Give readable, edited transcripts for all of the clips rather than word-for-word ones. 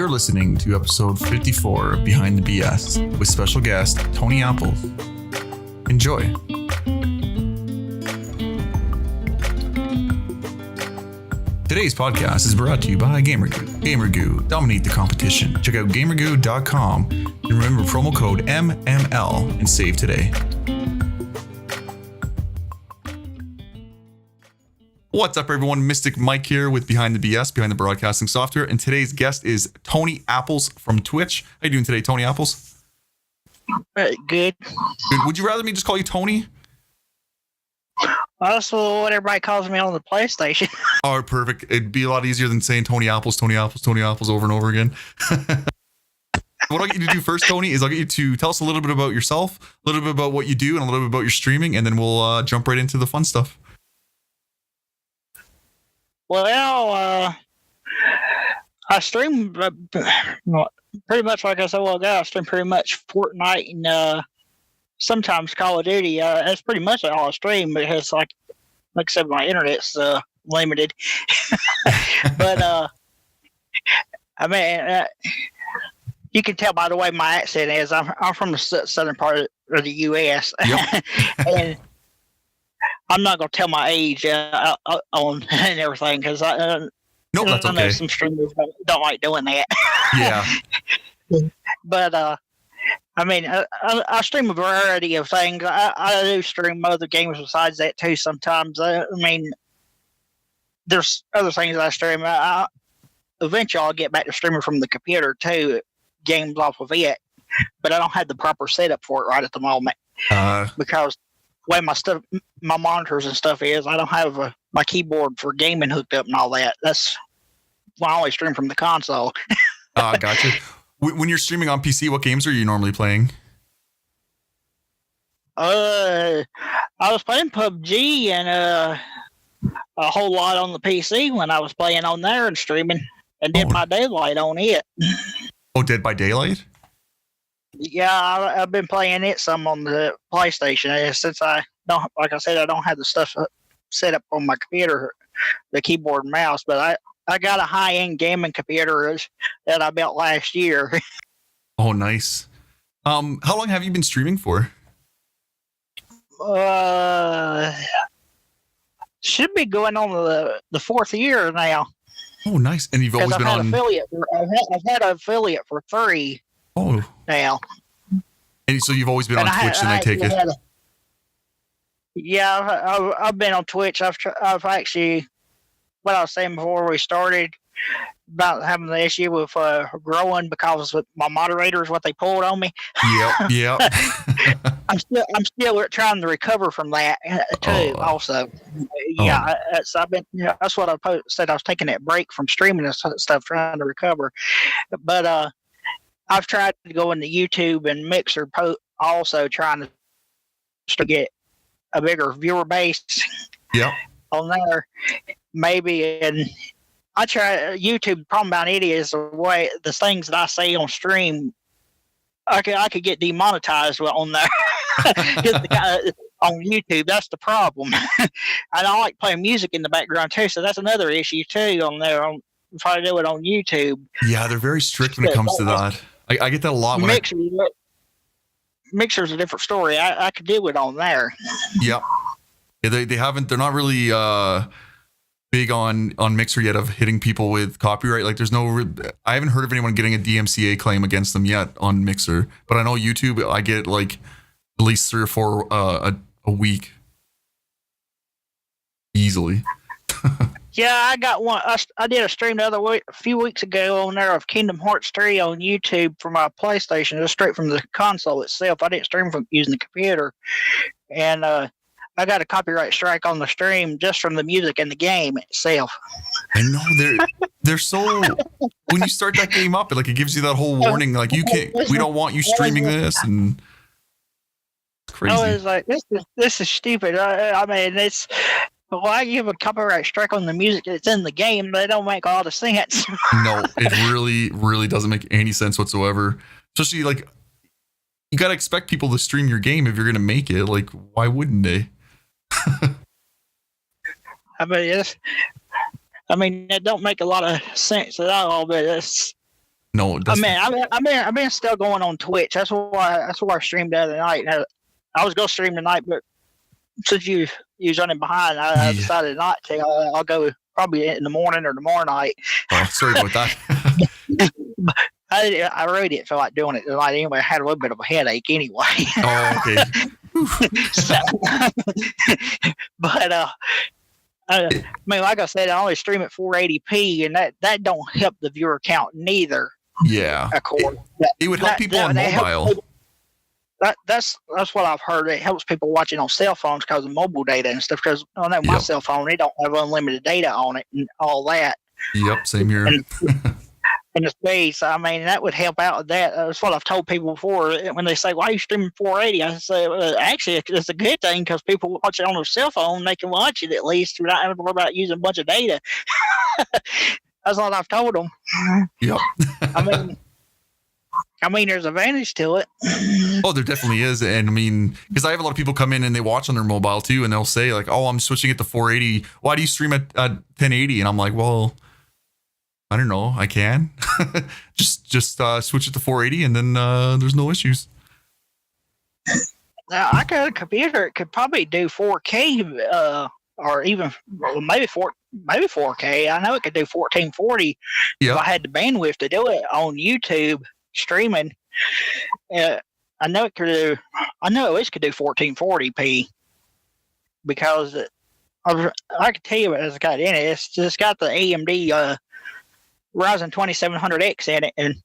You're listening to episode 54 of Behind the BS with special guest Tony Apples. Enjoy. Today's podcast is brought to you by GamerGoo. GamerGoo, dominate the competition. Check out gamergoo.com and remember promo code MML and save today. What's up, everyone? Mystic Mike here with Behind the BS, Behind the Broadcasting Software, and today's guest is Tony Apples from Twitch. How you doing today, Tony Apples? Good. Would you rather me just call you Tony? That's what everybody calls me on the PlayStation. Oh, perfect. It'd be a lot easier than saying Tony Apples, Tony Apples, Tony Apples over and over again. What I'll get you to do first, Tony, is I'll get you to tell us a little bit about yourself, a little bit about what you do, and a little bit about your streaming, and then we'll jump right into the fun stuff. Well, I stream pretty much like I said. Well, I stream pretty much Fortnite and sometimes Call of Duty. That's pretty much all I stream because, like I said, my internet's limited. But I mean, you can tell by the way my accent is. I'm from the southern part of the U.S. Yep. And I'm not gonna tell my age on and everything because No, that's I know okay. some streamers don't like doing that. Yeah. But I mean, I stream a variety of things. I do stream other games besides that too. Sometimes I mean, there's other things I stream. Eventually, I'll get back to streaming from the computer too, games off of it. But I don't have the proper setup for it right at the moment because the way my monitors and stuff is, I don't have my keyboard for gaming hooked up and all that. That's why I always stream from the console. Gotcha. When you're streaming on PC, what games are you normally playing? I was playing PUBG and a whole lot on the PC when I was playing on there and streaming and Dead by Daylight on it. Oh, Dead by Daylight? Yeah, I've been playing it some on the PlayStation since I don't, like I said, I don't have the stuff set up on my computer, the keyboard and mouse, but I got a high-end gaming computer that I built last year. Oh, nice. How long have you been streaming for? Should be going on the fourth year now. Oh, nice. And you've always been on affiliate. I've had an affiliate for 3 now. And so you've always been on Twitch, and I take it. Yeah, I've been on Twitch. I've actually, what I was saying before we started about having the issue with growing because of my moderators, what they pulled on me. Yep. I'm still trying to recover from that too. Also, yeah, that's what I said. I was taking that break from streaming and stuff, trying to recover. But I've tried to go into YouTube and Mixer, also trying to get a bigger viewer base. Yep. On there, maybe, and I try YouTube. The problem about it is the things that I say on stream, I could get demonetized on there. On YouTube, that's the problem. And I like playing music in the background too, so that's another issue too on there. If I do it on YouTube, yeah, they're very strict when it comes to that. I get that a lot. Mixer's a different story. I could do it on there. Yep. Yeah, they're not really big on Mixer yet of hitting people with copyright. Like I haven't heard of anyone getting a DMCA claim against them yet on Mixer, but I know YouTube, I get like at least 3 or 4 a week easily. Yeah, I got one. I did a stream the other week, a few weeks ago on there of Kingdom Hearts 3 on YouTube from my PlayStation, just straight from the console itself. I didn't stream from using the computer. And I got a copyright strike on the stream just from the music and the game itself. I know they're so, when you start that game up, it gives you that whole warning, like we don't want you streaming this, and it's crazy. I was like, this is stupid. I mean, it's, why give a copyright strike on the music that's in the game? They don't make a lot of sense. No, it really, really doesn't make any sense whatsoever. Especially you gotta expect people to stream your game if you're gonna make it. Like, why wouldn't they? I mean, it don't make a lot of sense at all, but No, I've been still going on Twitch. That's why I streamed the other night. I was gonna stream tonight, but since you was running behind, I decided not to. I'll go probably in the morning or tomorrow night. Oh, sorry about that. I really didn't feel like doing it tonight anyway. I had a little bit of a headache anyway. Oh, okay. So, but I mean, like I said, I only stream at 480p, and that don't help the viewer count neither. Yeah, of course. it would help people on mobile. That's what I've heard. It helps people watching on cell phones because of mobile data and stuff. Because I know my cell phone, it don't have unlimited data on it and all that. Yep, same here. And the space, I mean, that would help out with that. That's what I've told people before when they say, "Why are you streaming 480?" I say, well, actually, it's a good thing because people watch it on their cell phone. They can watch it at least without having to worry about using a bunch of data. That's what I've told them. Yep. I mean, there's advantage to it. Oh, there definitely is. And I mean, because I have a lot of people come in and they watch on their mobile too, and they'll say like, "Oh, I'm switching it to 480. Why do you stream at 1080?" And I'm like, "Well, I don't know. I can just switch it to 480, and then there's no issues." Now, I got a computer. It could probably do 4K, or even maybe 4K. I know it could do 1440 if I had the bandwidth to do it on YouTube streaming. I know it could do. I know at least could do 1440p because I can tell you what it's got in it. It's just got the AMD Ryzen 2700X in it, and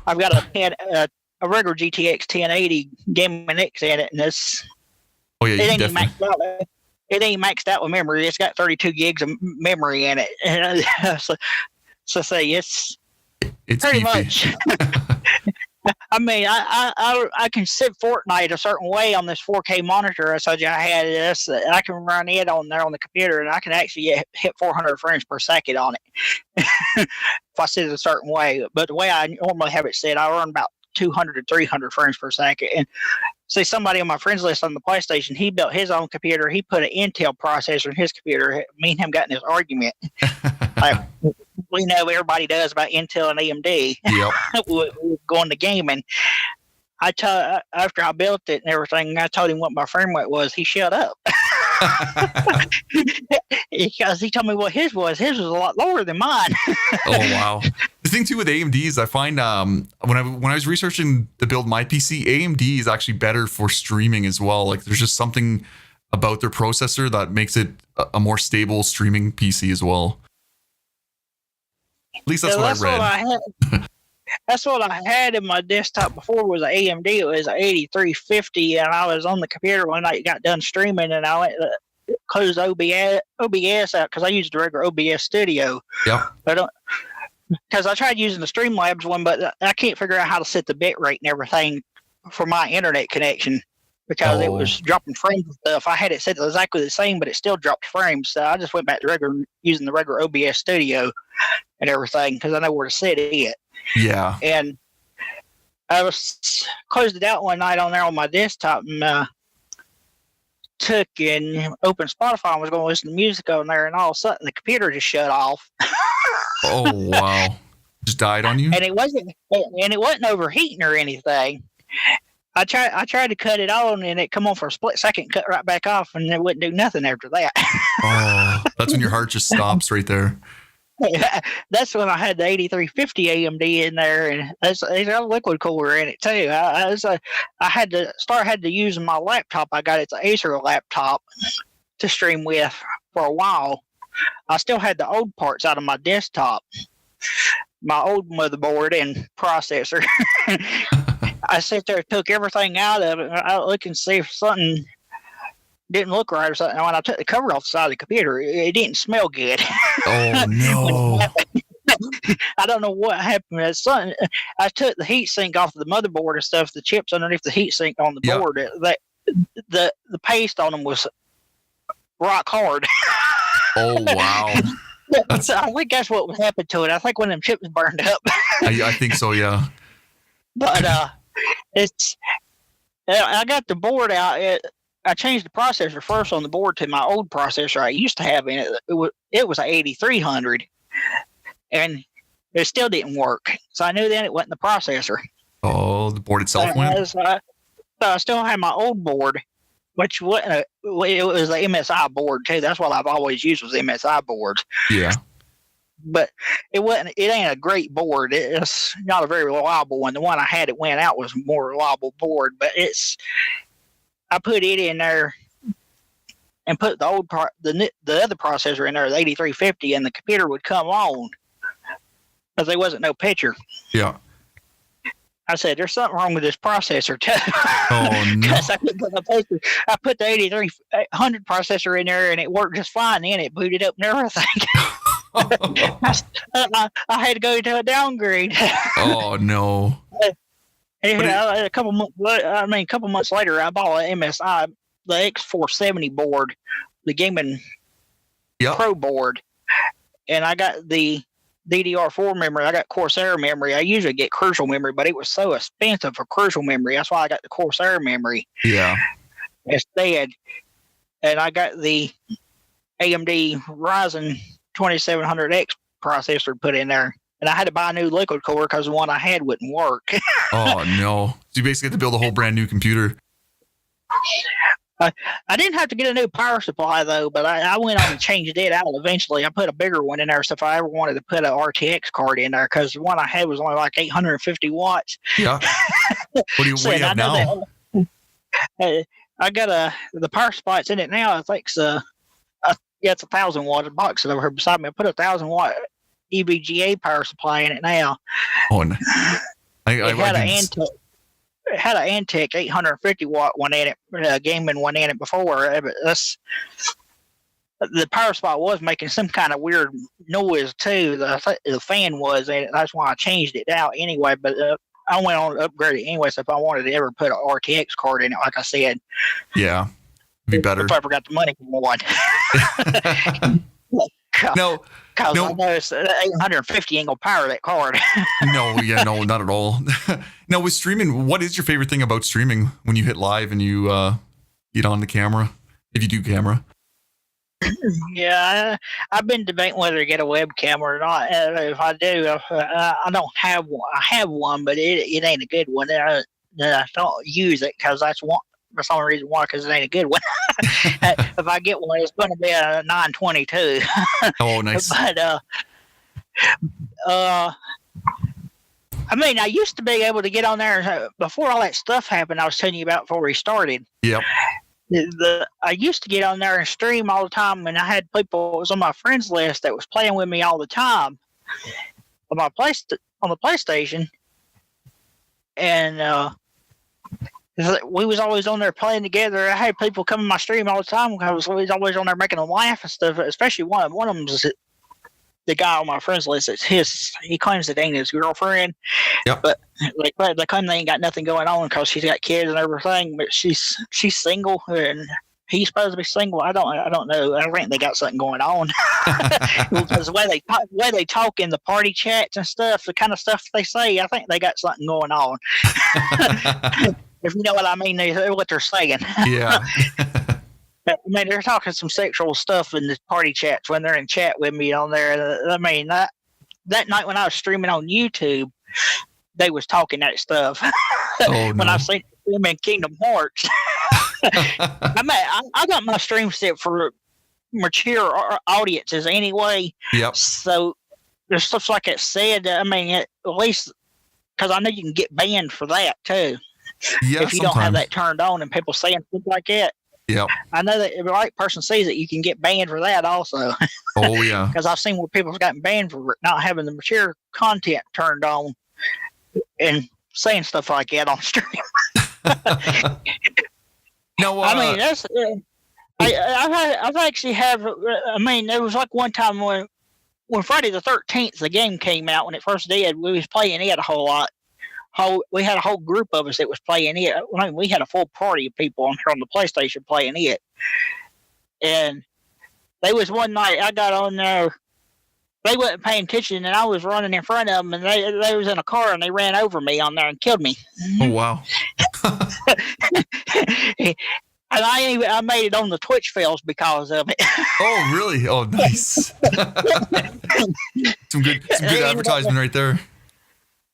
I've got a regular GTX 1080 Gaming X in it, and it ain't maxed out. It ain't maxed out with memory. It's got 32 gigs of memory in it. So say it's pretty much. I mean, I can sit Fortnite a certain way on this 4K monitor. I told you I had this. I can run it on there on the computer, and I can actually hit 400 frames per second on it if I sit it a certain way. But the way I normally have it set, I run about 200 to 300 frames per second. And see, somebody on my friends list on the PlayStation, he built his own computer. He put an Intel processor in his computer. Me and him got in this argument. Like, we know everybody does about Intel and AMD. Yep. We're going to gaming. After I built it and everything, I told him what my frame rate was. He shut up. Because he told me what his was. His was a lot lower than mine. Oh, wow. The thing too with AMD is I find when I was researching to build my PC, AMD is actually better for streaming as well. Like there's just something about their processor that makes it a more stable streaming PC as well. At least that's what I read. That's what I had in my desktop before was an AMD. It was an 8350, and I was on the computer when I got done streaming, and I went to close OBS out because I used the regular OBS Studio. Yeah. Because I tried using the Streamlabs one, but I can't figure out how to set the bit rate and everything for my internet connection because it was dropping frames and stuff. I had it set exactly the same, but it still dropped frames. So I just went back to using the regular OBS Studio and everything because I know where to set it. Yeah. And I was closed it out one night on there on my desktop and took and opened Spotify and was going to listen to music on there, and all of a sudden the computer just shut off. Oh, wow. Just died on you? And it wasn't overheating or anything. I tried to cut it on, and it come on for a split second, cut right back off, and it wouldn't do nothing after that. Oh, that's when your heart just stops right there. That's when I had the 8350 AMD in there, and it's got a liquid cooler in it too. I had to use my laptop. I got it's an Acer laptop to stream with for a while. I still had the old parts out of my desktop, my old motherboard and processor. I sat there, took everything out of it. I look and see if something didn't look right or something. When I took the cover off the side of the computer, it didn't smell good. Oh no! I don't know what happened. I took the heat sink off the motherboard and stuff. The chips underneath the heat sink on the board. The paste on them was rock hard. Oh wow! I think that's what happened to it. I think when them chips burned up. I think so. Yeah. But I got the board out. I changed the processor first on the board to my old processor I used to have in it. It was an 8300, and it still didn't work. So I knew then it wasn't the processor. Oh, the board itself went? So I still had my old board, which wasn't it was the MSI board too. That's what I've always used was MSI boards. Yeah. But it ain't a great board. It's not a very reliable one. The one I had it went out was a more reliable board, but I put it in there and put the other processor in there, the 8350, and the computer would come on because there wasn't no picture. Yeah. I said, there's something wrong with this processor too. Oh, no. Because I put the 8300 processor in there and it worked just fine. Then it booted up and everything. I had to go to a downgrade. Oh, no. A couple months later, I bought an MSI, the X470 board, the gaming Pro board, and I got the DDR4 memory. I got Corsair memory. I usually get Crucial memory, but it was so expensive for Crucial memory. That's why I got the Corsair memory. Yeah. Instead, and I got the AMD Ryzen 2700X processor put in there. And I had to buy a new liquid core because the one I had wouldn't work. Oh, no. So you basically had to build a whole brand new computer. I didn't have to get a new power supply, though, but I went on and changed it out eventually. I put a bigger one in there, so if I ever wanted to put an RTX card in there, because the one I had was only like 850 watts. Yeah. What do you have now? I got the power supply's in it now. I think it's it's 1,000 watt. The box over here beside me. I put 1,000 watt EVGA power supply in it now. Oh, no. It had an Antec 850 watt one in it, a gaming one in it before. But the power supply was making some kind of weird noise too. The fan was, and that's why I changed it out anyway. But I went on to upgrade it anyway. So if I wanted to ever put an RTX card in it, like I said, yeah, it'd be better. If I ever got the money for one. No. Because I know 850 ain't gonna power that card. No, not at all. Now, with streaming, what is your favorite thing about streaming when you hit live and you get on the camera, if you do camera? Yeah, I've been debating whether to get a webcam or not. If I do, I don't have one. I have one, but it ain't a good one. I don't use it because that's the only reason why, because it ain't a good one. If I get one, it's going to be a 922. Oh, nice. But I mean, I used to be able to get on there before all that stuff happened. I was telling you about before we started. Yep. I used to get on there and stream all the time, and I had people that was on my friends list that was playing with me all the time on the PlayStation, and we was always on there playing together. I had people come in my stream all the time. I was always on there making them laugh and stuff. Especially one of them was the guy on my friends list. He claims it ain't his girlfriend. Yep. But they claim they ain't got nothing going on because she's got kids and everything. But she's single and he's supposed to be single. I don't know. I think they got something going on. Because the way they talk in the party chats and stuff, the kind of stuff they say, I think they got something going on. If you know what I mean, what they're saying. Yeah. I mean, they're talking some sexual stuff in the party chats when they're in chat with me on there. I mean, that night when I was streaming on YouTube, they was talking that stuff. Oh, when I seen them in Kingdom Hearts. I mean, I got my stream set for mature audiences anyway. Yep. So there's stuff like it said. I mean, at least because I know you can get banned for that too. Yeah, if you don't have that turned on and people saying stuff like that. Yeah. I know that if the right person sees it, you can get banned for that also. Oh, yeah. Because I've seen where people have gotten banned for not having the mature content turned on and saying stuff like that on stream. No, I mean, that's. I've actually have. I mean, there was like one time when Friday the 13th, the game came out when it first did. We was playing it a whole lot. We had a whole group of us that was playing it. I mean, we had a full party of people on the PlayStation playing it. And there was one night I got on there. They wasn't paying attention, and I was running in front of them, and they was in a car, and they ran over me on there and killed me. Oh, wow. And I made it on the Twitch fields because of it. Oh, really? Oh, nice. some good advertisement right there.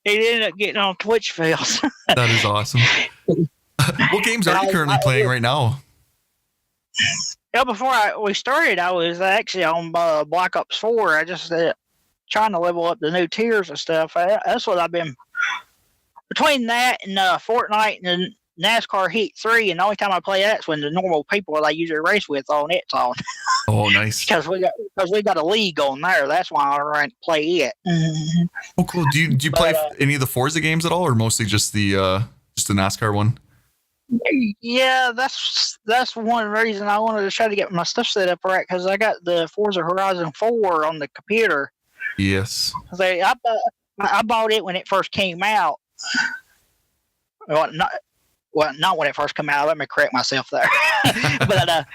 It ended up getting on Twitch fields. That is awesome. What games are you currently playing right now? Yeah, before we started, I was actually on Black Ops 4. I just trying to level up the new tiers and stuff. That's what I've been between that and Fortnite and NASCAR Heat 3. And the only time I play that's when the normal people that I usually race with on it's on. Oh, nice. Because we got a league on there. That's why I play it. Oh, cool. Do you play any of the Forza games at all, or mostly just the NASCAR one? Yeah, that's one reason I wanted to try to get my stuff set up right, because I got the Forza Horizon 4 on the computer. Yes. I bought it when it first came out. Well, not when it first came out. Let me correct myself there. But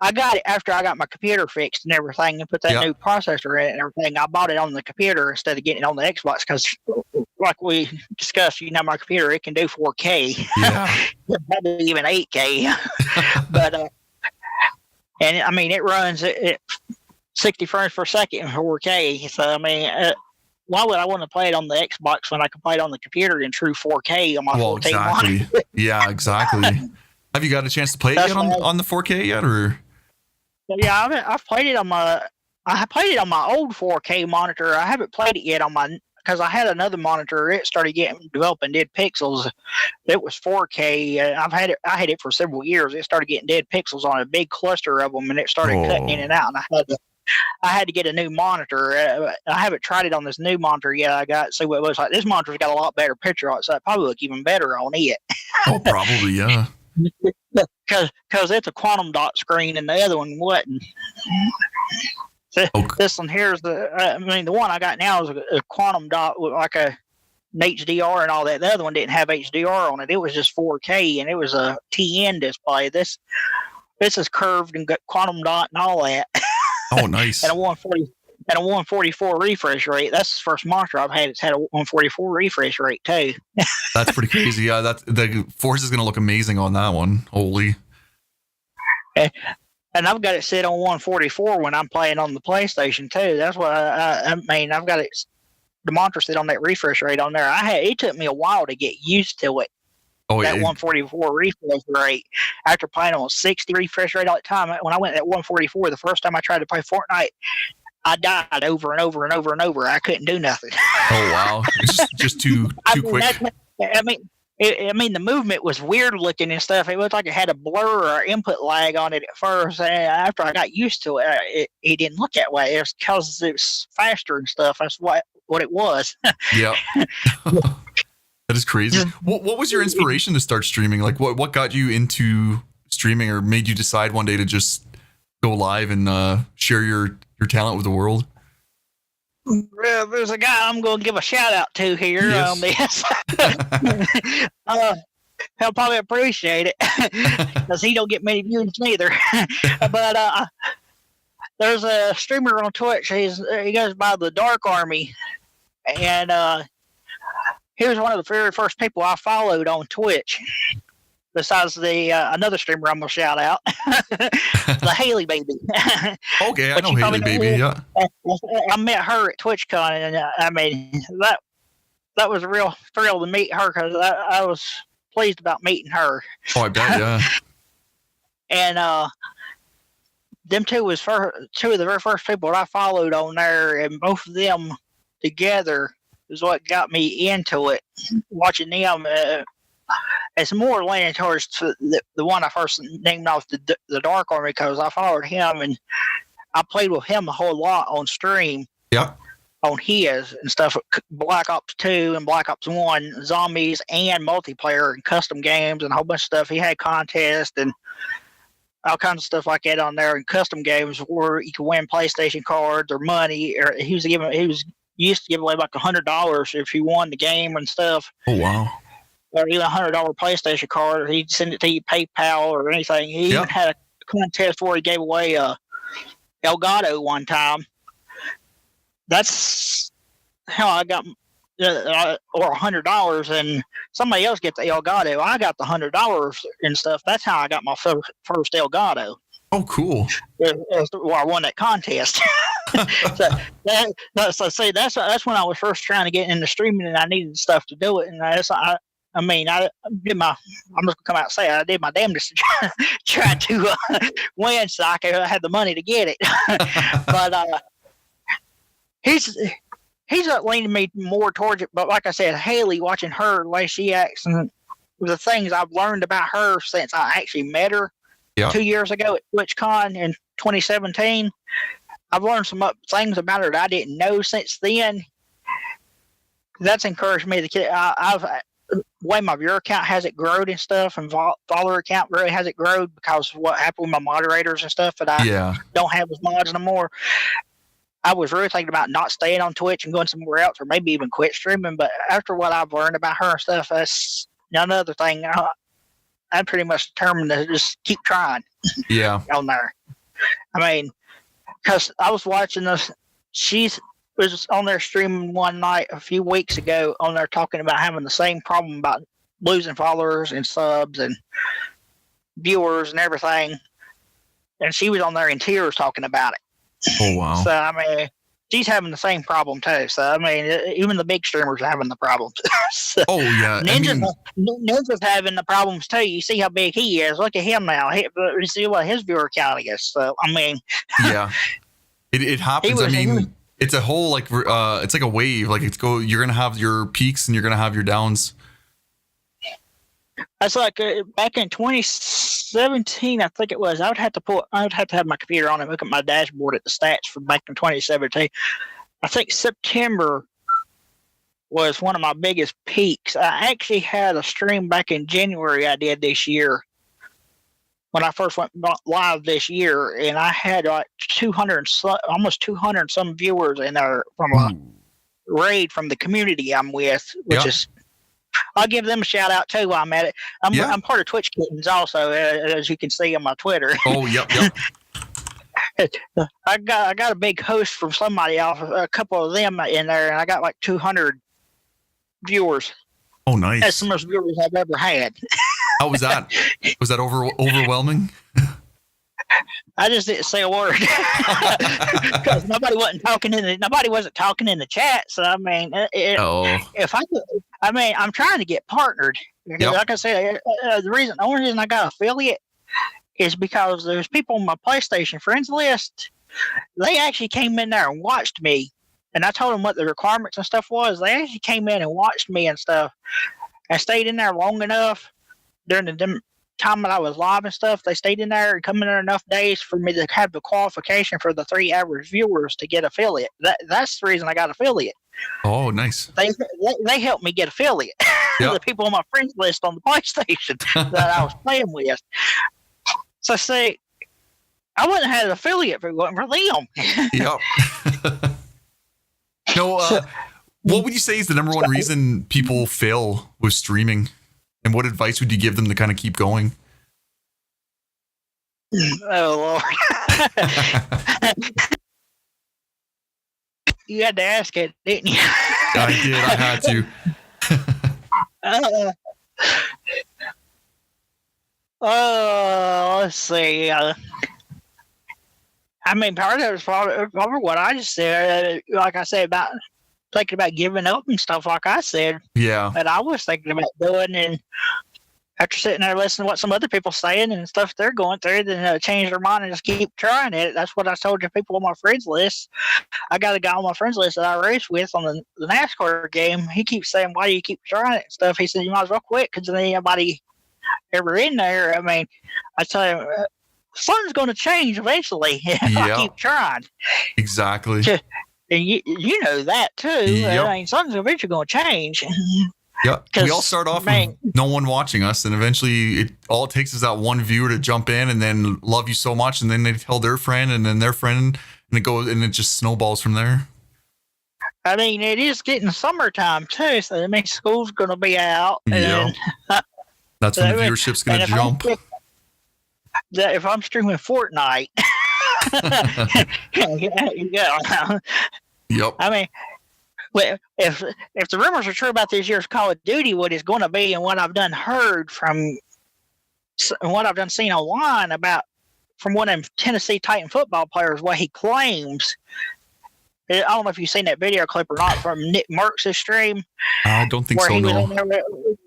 I got it after I got my computer fixed and everything, and put that new processor in it and everything. I bought it on the computer instead of getting it on the Xbox because, like we discussed, my computer, it can do 4K. Yeah. Maybe even 8K. But and I mean, it runs at 60 frames per second in 4K. So I mean, why would I want to play it on the Xbox when I can play it on the computer in true 4K on my 14 exactly. Yeah, exactly. Have you got a chance to play it yet on the 4K yet, or? Yeah, I've played it on my. I played it on my old 4K monitor. I haven't played it yet on my, because I had another monitor. It started getting developed and did pixels. It was 4K. I had it for several years. It started getting dead pixels on a big cluster of them, and it started cutting in and out. And I had to get a new monitor. I haven't tried it on this new monitor yet. I got see what it looks like. This monitor's got a lot better picture on it, so it probably look even better on it. Oh, probably, yeah. Because it's a quantum dot screen and the other one wasn't. This one here is the one I got now is a quantum dot with like an HDR and all that. The other one didn't have HDR on it. It was just 4K and it was a TN display. This is curved and got quantum dot and all that. Oh, nice. And a 144 refresh rate. That's the first monitor I've had. It's had a 144 refresh rate too. That's pretty crazy. Yeah, the Force is going to look amazing on that one. Holy. And I've got it set on 144 when I'm playing on the PlayStation too. That's what I mean. I've got it, the monitor set on that refresh rate on there. It took me a while to get used to it. Oh, that 144 refresh rate after playing on 60 refresh rate all the time. When I went at 144, the first time I tried to play Fortnite, I died over and over and over and over. I couldn't do nothing. Oh wow, it's just too quick. I mean, the movement was weird looking and stuff. It looked like it had a blur or input lag on it at first. And after I got used to it, it didn't look that way. It was because it was faster and stuff. That's what it was. Yeah. That is crazy. What was your inspiration to start streaming? Like, what got you into streaming, or made you decide one day to just go live and share your talent with the world? Well, there's a guy I'm going to give a shout out to here on this. He'll probably appreciate it because he don't get many views neither. But there's a streamer on Twitch. He goes by the Dark Army, and he was one of the very first people I followed on Twitch. Besides the another streamer I'm gonna shout out, the Haley Baby. Okay, I know Haley Baby. Yeah, I met her at TwitchCon, and I mean that was a real thrill to meet her because I was pleased about meeting her. Oh, I bet, yeah. And them two was two of the very first people that I followed on there, and both of them together is what got me into it. Watching them. It's more leaning towards the one I first named off the Dark Army, because I followed him and I played with him a whole lot on stream. Yeah. On his and stuff, Black Ops 2 and Black Ops 1, zombies and multiplayer and custom games and a whole bunch of stuff. He had contests and all kinds of stuff like that on there, and custom games where you could win PlayStation cards or money. Or he was used to give away like $100 if you won the game and stuff. Oh wow. Or either $100 PlayStation card, or he'd send it to you PayPal or anything. He even had a contest where he gave away Elgato one time. That's how I got or $100, and somebody else gets the Elgato. I got the $100 and stuff. That's how I got my first Elgato. Oh, cool. Well, I won that contest. So see, that's when I was first trying to get into streaming, and I needed stuff to do it. And I did my. I'm just gonna come out and say I did my damnedest to try to win, so I could have the money to get it. But he's leaning me more towards it. But like I said, Haley, watching her the way she acts and the things I've learned about her since I actually met her 2 years ago at TwitchCon in 2017. I've learned some things about her that I didn't know since then. That's encouraged me. The way my viewer count hasn't grown and stuff, and follower count really hasn't grown because of what happened with my moderators and stuff that I don't have as mods no more. I was really thinking about not staying on Twitch and going somewhere else, or maybe even quit streaming. But after what I've learned about her and stuff, that's another thing. I'm pretty much determined to just keep trying. Yeah. On there. I mean, because I was watching this, she was on there streaming one night a few weeks ago on there talking about having the same problem about losing followers and subs and viewers and everything. And she was on there in tears talking about it. Oh, wow. So, I mean, she's having the same problem, too. So, I mean, even the big streamers are having the problems. So, oh, yeah. Ninja's having the problems, too. You see how big he is. Look at him now. You see what his viewer count is. So, I mean. Yeah. It happens. I mean, it's a whole, like, it's like a wave. Like, you're going to have your peaks and you're going to have your downs. That's like back in 2017, I think it was. I would have to have my computer on and look at my dashboard at the stats from back in 2017. I think September was one of my biggest peaks. I actually had a stream back in January I did this year when I first went live this year, and I had like almost 200 some viewers in there from a raid from the community I'm with, which is. I'll give them a shout out too while I'm at it. I'm part of Twitch Kittens also, as you can see on my Twitter. Oh, yep. I got a big host from somebody else, a couple of them in there, and I got like 200 viewers. Oh, nice. That's the most viewers I've ever had. How was that? Was that overwhelming? I just didn't say a word because nobody wasn't talking in the chat. So I mean, if I could, I mean, I'm trying to get partnered. Like I said, the only reason I got affiliate is because there's people on my PlayStation friends list. They actually came in there and watched me, and I told them what the requirements and stuff was. They actually came in and watched me and stuff. I stayed in there long enough during the time that I was live and stuff. They stayed in there and come in there enough days for me to have the qualification for the 3 average viewers to get affiliate. That's the reason I got affiliate. Oh, nice. They helped me get affiliate. The people on my friends list on the PlayStation that I was playing with. So see, I wouldn't have had an affiliate if it wasn't for them. Yep. No, what would you say is the number one reason people fail with streaming? And what advice would you give them to kind of keep going? Oh, Lord. You had to ask it, didn't you? I did. I had to. Let's see. I mean, part of it was probably what I just said. Like I said, about thinking about giving up and stuff, like I said. Yeah. That I was thinking about doing, and after sitting there listening to what some other people saying and stuff they're going through, then change their mind and just keep trying it. That's what I told the people on my friends list. I got a guy on my friends list that I race with on the NASCAR game. He keeps saying, "Why do you keep trying it?" and stuff. He said, "You might as well quit because there ain't anybody ever in there." I mean, I tell him, something's going to change eventually if I keep trying. Exactly. And you know that too. I mean, something's eventually going to change. Yeah, we all start off with no one watching us, and eventually all it takes is that one viewer to jump in and then love you so much, and then they tell their friend, and then their friend, and it goes, and it just snowballs from there. I mean, it is getting summertime too, so that means school's going to be out. Yeah, that's when the viewership's going to jump. If I'm streaming Fortnite, Yep. I mean, Well, if the rumors are true about this year's Call of Duty, what it's going to be, and what I've done heard from, and what I've done seen online about from one of them Tennessee Titan football players, what he claims. I don't know if you've seen that video clip or not from Nick Merckx' stream. I don't think where so. he was No. in there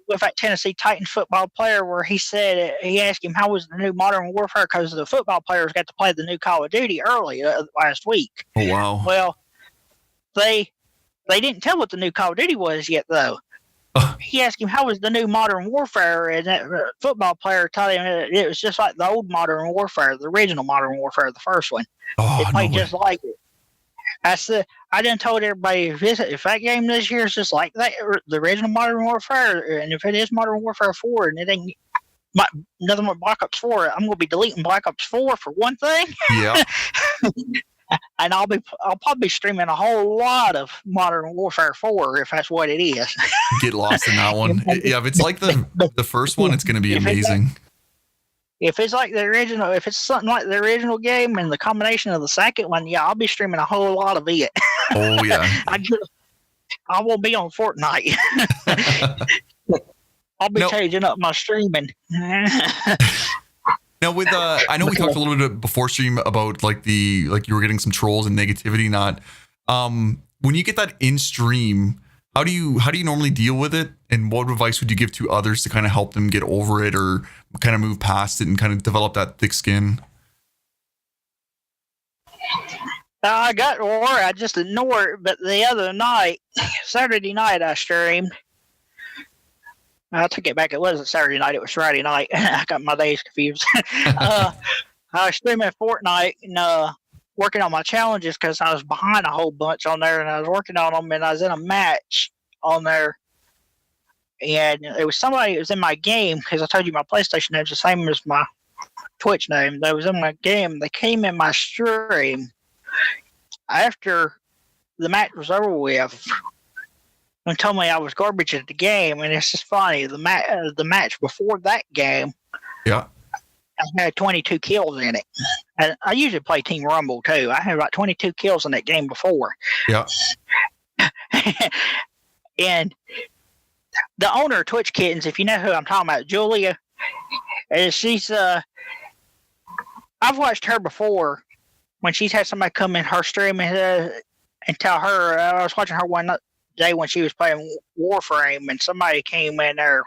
with that Tennessee Titans football player, where he said, he asked him how was the new Modern Warfare, because the football players got to play the new Call of Duty early last week. Oh wow. Well, they didn't tell what the new Call of Duty was yet, though. He asked him how was the new Modern Warfare, and that football player told him it was just like the old Modern Warfare, the original Modern Warfare, the first one. It played just like it. I done told everybody, if that game this year is just like that, the original Modern Warfare, and if it is Modern Warfare 4 and it ain't nothing but Black Ops 4, I'm going to be deleting Black Ops 4 for one thing. Yeah. And I'll probably be streaming a whole lot of Modern Warfare 4 if that's what it is. Get lost in that one. Yeah, if it's like the first one, it's going to be amazing. If it's like the original, if it's something like the original game and the combination of the second one, yeah, I'll be streaming a whole lot of it. Oh yeah. I won't be on Fortnite. I'll be changing up my streaming. Now with I know we talked a little bit before stream about like you were getting some trolls and negativity. Not when you get that in stream, how do you normally deal with it, and what advice would you give to others to kind of help them get over it or kind of move past it and kind of develop that thick skin? I got war. I just ignore it. But the other night, Saturday night, I streamed. I took it back. It wasn't Saturday night. It was Friday night. I got my days confused. I was streaming Fortnite and working on my challenges because I was behind a whole bunch on there, and I was working on them, and I was in a match on there. And it was somebody that was in my game, because I told you my PlayStation name's the same as my Twitch name. They was in my game. They came in my stream after the match was over with and told me I was garbage at the game. And it's just funny. The match before that game, yeah, I had 22 kills in it. And I usually play Team Rumble too. I had about 22 kills in that game before. Yeah. And the owner of Twitch Kittens, if you know who I'm talking about, Julia, she's I've watched her before when she's had somebody come in her stream and tell her. I was watching her one day when she was playing Warframe, and somebody came in there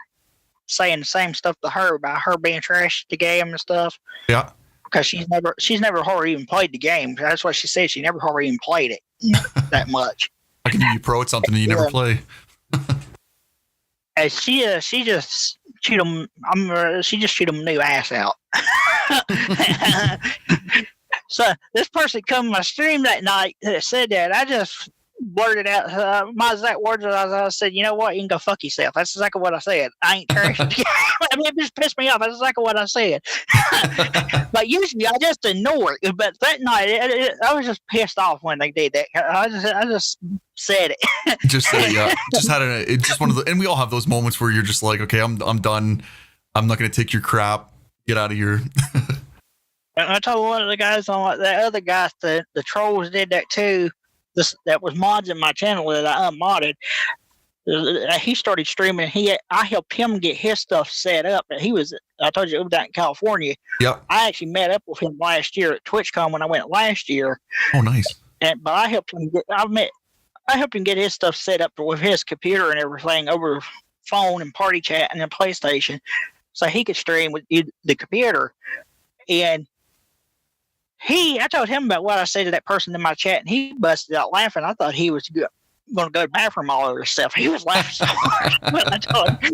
saying the same stuff to her about her being trash at the game and stuff. Yeah. Because she's never hardly even played the game. That's what she said. She never hardly even played it that much. I can be pro at something that you never play. And she just chewed them. She just chewed them new ass out. So this person come to my stream that night that said that. I just blurted out my exact words. I said, "You know what? You can go fuck yourself." That's exactly what I said. I ain't trash. I mean, it just pissed me off. That's exactly what I said. But usually I just ignore it. But that night, I was just pissed off when they did that. I just said it. Just yeah. Just had it's just one of the, and we all have those moments where you're just like, okay, I'm done. I'm not gonna take your crap. Get out of here. And I told one of the guys on that other guy, the trolls did that too. That was mods in my channel that I unmodded. He started streaming. I helped him get his stuff set up. I told you, over down in California. Yeah. I actually met up with him last year at TwitchCon when I went last year. Oh, nice. But I helped him get his stuff set up with his computer and everything over phone and party chat and then PlayStation, so he could stream with the computer. And I told him about what I said to that person in my chat, and he busted out laughing. I thought he was going to go to the bathroom all over himself. He was laughing so hard when I told him.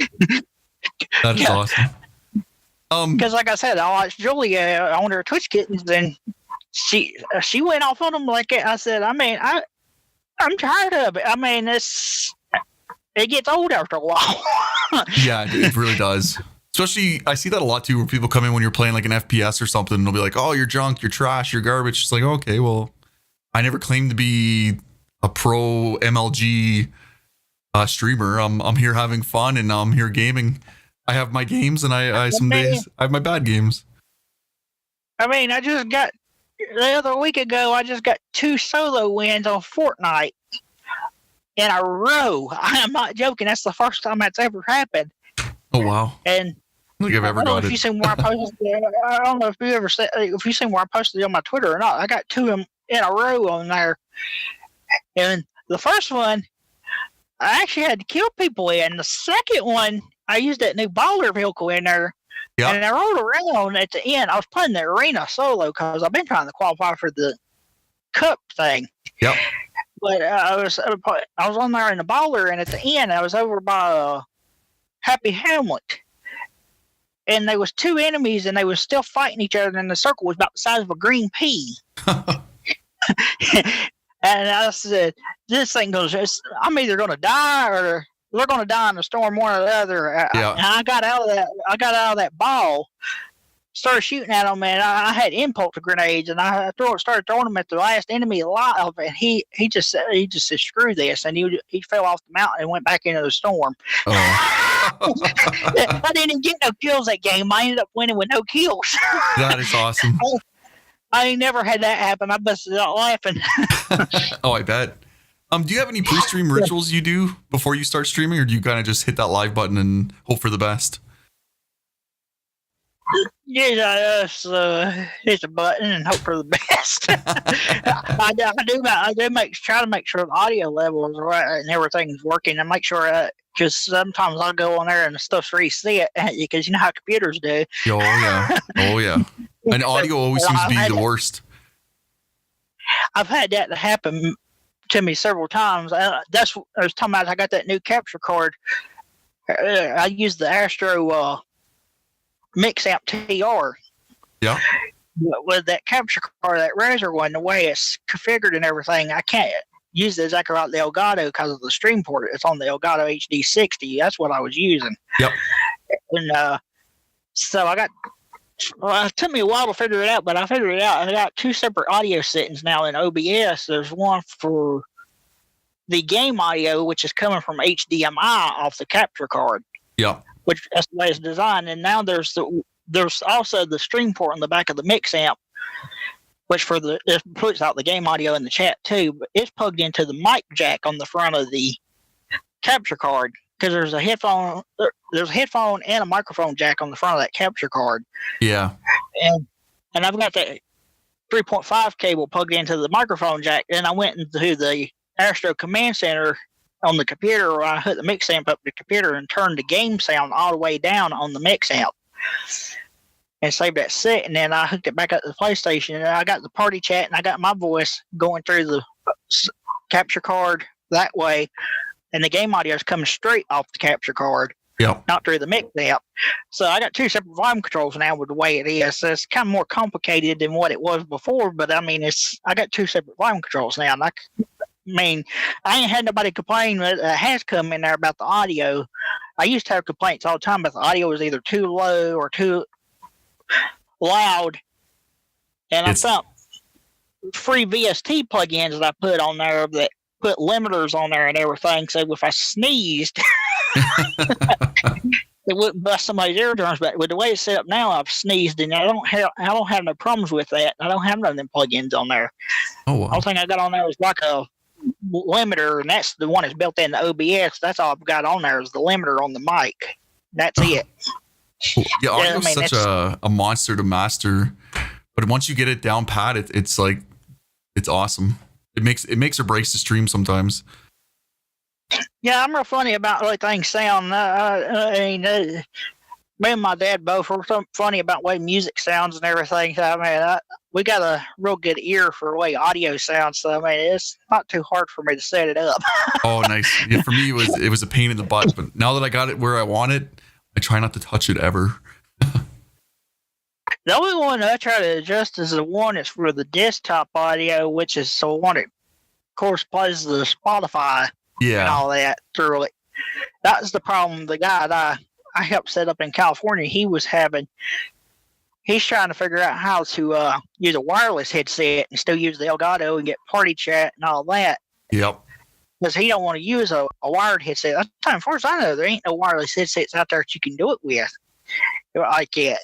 That's awesome. Because like I said, I watched Julia on her Twitch Kittens, and she went off on him like that. I said, I mean, I'm tired of it. I mean, it gets old after a while. Yeah, it really does. Especially, I see that a lot too, where people come in when you're playing like an FPS or something, and they'll be like, "Oh, you're junk, you're trash, you're garbage." It's like, okay, well, I never claimed to be a pro MLG streamer. I'm here having fun, and I'm here gaming. I have my games, and I some days I have my bad games. I mean, the other week ago, I just got 2 solo wins on Fortnite. in a row. I am not joking. That's the first time that's ever happened. Oh wow! And I don't think I've ever I don't know got if it. you seen where I posted. I don't know if you seen where I posted it on my Twitter or not. I got two in a row on there, and the first one I actually had to kill people in. The second one I used that new baller vehicle in there. Yeah. And I rolled around at the end. I was playing the arena solo because I've been trying to qualify for the cup thing. Yep. But I was on there in the baller, and at the end I was over by Happy Hamlet, and there was two enemies, and they was still fighting each other, and the circle was about the size of a green pea. And I said, "This thing goes. I'm either going to die or." They're going to die in the storm, one or the other. Yeah. I got out of that. I got out of that ball, started shooting at them, and I had impulse grenades, and I started throwing them at the last enemy alive. And he just said, "Screw this," and he fell off the mountain and went back into the storm. Oh. I didn't get no kills that game. I ended up winning with no kills. That is awesome. I ain't never had that happen. I busted out laughing. Oh, I bet. Do you have any pre-stream rituals you do before you start streaming, or do you kind of just hit that live button and hope for the best? Yeah, I just hit the button and hope for the best. I do try to make sure the audio level is right and everything's working. And make sure because sometimes I'll go on there and the stuff's reset because you know how computers do. Oh yeah, oh yeah. And audio always seems to be the worst. I've had that to happen to me several times. I was talking about I got that new capture card. I used the Astro Mix Amp TR. Yeah. With that capture card, that Razor one, the way it's configured and everything, I can't use it exactly like the Elgato because of the stream port. It's on the Elgato HD60. That's what I was using. Yep. And so it took me a while to figure it out, but I figured it out. I got two separate audio settings now in OBS. There's one for the game audio, which is coming from HDMI off the capture card. Yeah. Which that's the way it's designed. And now there's also the stream port on the back of the mix amp, which it puts out the game audio in the chat too. But it's plugged into the mic jack on the front of the capture card. Because there's a headphone and a microphone jack on the front of that capture card. Yeah. And I've got that 3.5 cable plugged into the microphone jack. And I went into the Astro Command Center on the computer where I hooked the mix amp up to the computer and turned the game sound all the way down on the mix amp. And saved that set. And then I hooked it back up to the PlayStation. And I got the party chat and I got my voice going through the capture card that way. And the game audio is coming straight off the capture card, not through the mix amp. So I got two separate volume controls now with the way it is. So it's kind of more complicated than what it was before, but I mean, I got two separate volume controls now. And I ain't had nobody complain that has come in there about the audio. I used to have complaints all the time about the audio was either too low or too loud. And I found free VST plugins that I put on there that put limiters on there and everything, so if I sneezed it wouldn't bust somebody's eardrums. But with the way it's set up now, I've sneezed and I don't have no problems with that. I don't have none of them plugins on there. Oh wow. The only thing I got on there is like a limiter, and that's the one that's built into OBS. That's all I've got on there is the limiter on the mic. That's it. Yeah, audio's such a monster to master, but once you get it down pat, it's like it's awesome. It makes or breaks the stream sometimes. Yeah, I'm real funny about the way things sound. Me and my dad both were funny about the way music sounds and everything. So, I mean, we got a real good ear for the way audio sounds. So, I mean, it's not too hard for me to set it up. Oh, nice. Yeah, for me, it was a pain in the butt. But now that I got it where I want it, I try not to touch it ever. The only one I try to adjust is the one that's for the desktop audio, which is the one that, of course, plays the Spotify and all that through it. That was the problem. The guy that I helped set up in California, he's trying to figure out how to use a wireless headset and still use the Elgato and get party chat and all that. Yep. Because he don't want to use a wired headset. That's the time, as far as I know, there ain't no wireless headsets out there that you can do it with like it.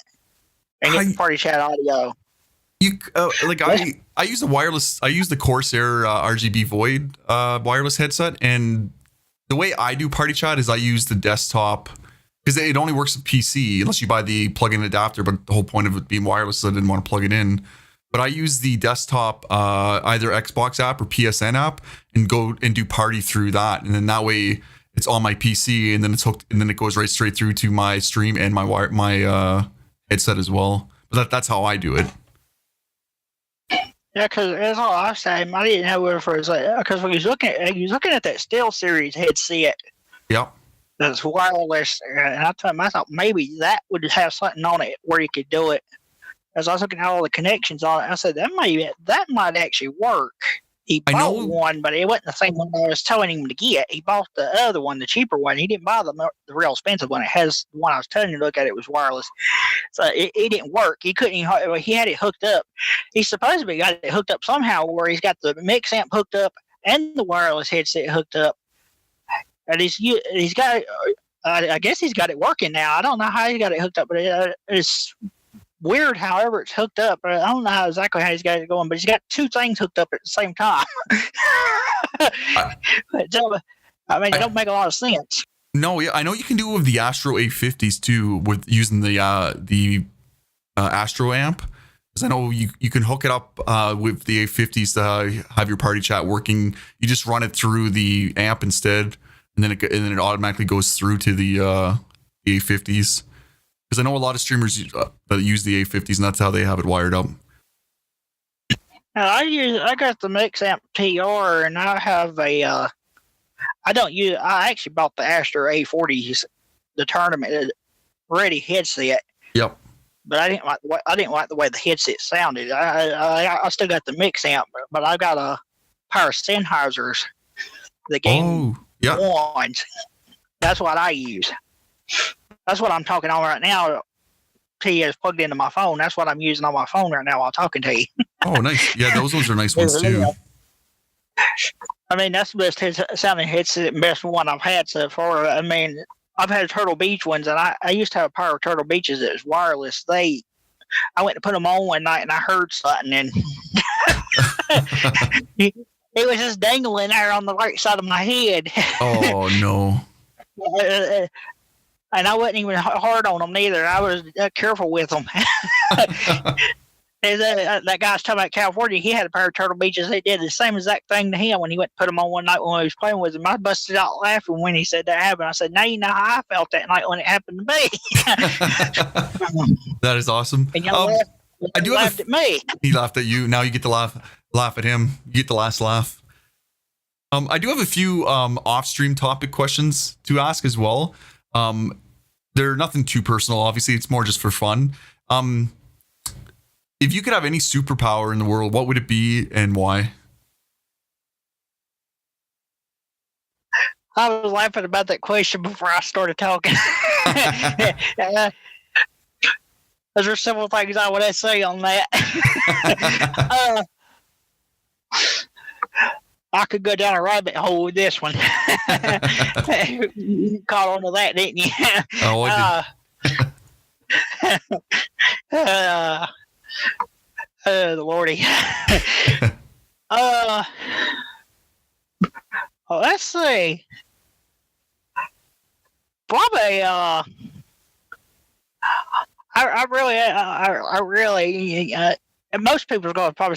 And get party chat audio. You like I use the wireless. I use the Corsair RGB Void wireless headset, and the way I do party chat is I use the desktop because it only works with PC unless you buy the plug-in adapter. But the whole point of it being wireless is I didn't want to plug it in. But I use the desktop either Xbox app or PSN app and go and do party through that, and then that way it's on my PC and then it's hooked and then it goes right straight through to my stream and my headset as well. But that's how I do it. Yeah, because that's all I was saying. I didn't know if it was like because when he was looking at that SteelSeries headset Yep. that's wireless, and I told him I thought maybe that would have something on it where you could do it. As I was looking at all the connections on it, I said that might actually work. He bought one, but it wasn't the same one I was telling him to get. He bought the other one, the cheaper one. He didn't buy the real expensive one. It has the one I was telling you to look at. It was wireless, so it didn't work. He couldn't. He had it hooked up. He supposedly got it hooked up somehow, where he's got the mix amp hooked up and the wireless headset hooked up. And he's got. I guess he's got it working now. I don't know how he got it hooked up, but it's weird. However, it's hooked up. I don't know exactly how he's got it going, but he's got two things hooked up at the same time. It don't make a lot of sense. No, yeah, I know you can do it with the Astro A50s too, with using the Astro amp. Because I know you can hook it up with the A50s to have your party chat working. You just run it through the amp instead, and then it automatically goes through to the A50s. Because I know a lot of streamers that use the A50s, and that's how they have it wired up. I got the Mix Amp TR, and I have a. I actually bought the Astro A40s, the tournament ready headset. Yep. But I didn't like the way the headset sounded. I still got the Mix Amp, but I got a pair of Sennheisers, the game ones. That's what I use. That's what I'm talking on right now. T is plugged into my phone. That's what I'm using on my phone right now while talking to you. Oh, nice. Yeah, those ones are nice ones too. I mean, that's the best sounding headset, best one I've had so far. I mean, I've had Turtle Beach ones, and I used to have a pair of Turtle Beaches that was wireless. I went to put them on one night, and I heard something, and it was just dangling there on the right side of my head. Oh, no. And I wasn't even hard on them neither. I was careful with them. That guy's talking about California. He had a pair of Turtle Beaches. They did the same exact thing to him when he went to put them on one night when he was playing with them. I busted out laughing when he said that happened. I said, now you know how I felt that night when it happened to me. That is awesome. And y'all laughed at me. He laughed at you. Now you get to laugh at him. You get the last laugh. I do have a few off-stream topic questions to ask as well. They're nothing too personal. Obviously, it's more just for fun. If you could have any superpower in the world, what would it be and why? I was laughing about that question before I started talking. Those are several things I would say on that. I could go down a rabbit hole with this one. You caught on to that, didn't you? Oh, I did. The Lordy. Let's see. Probably. I really. And most people are going to probably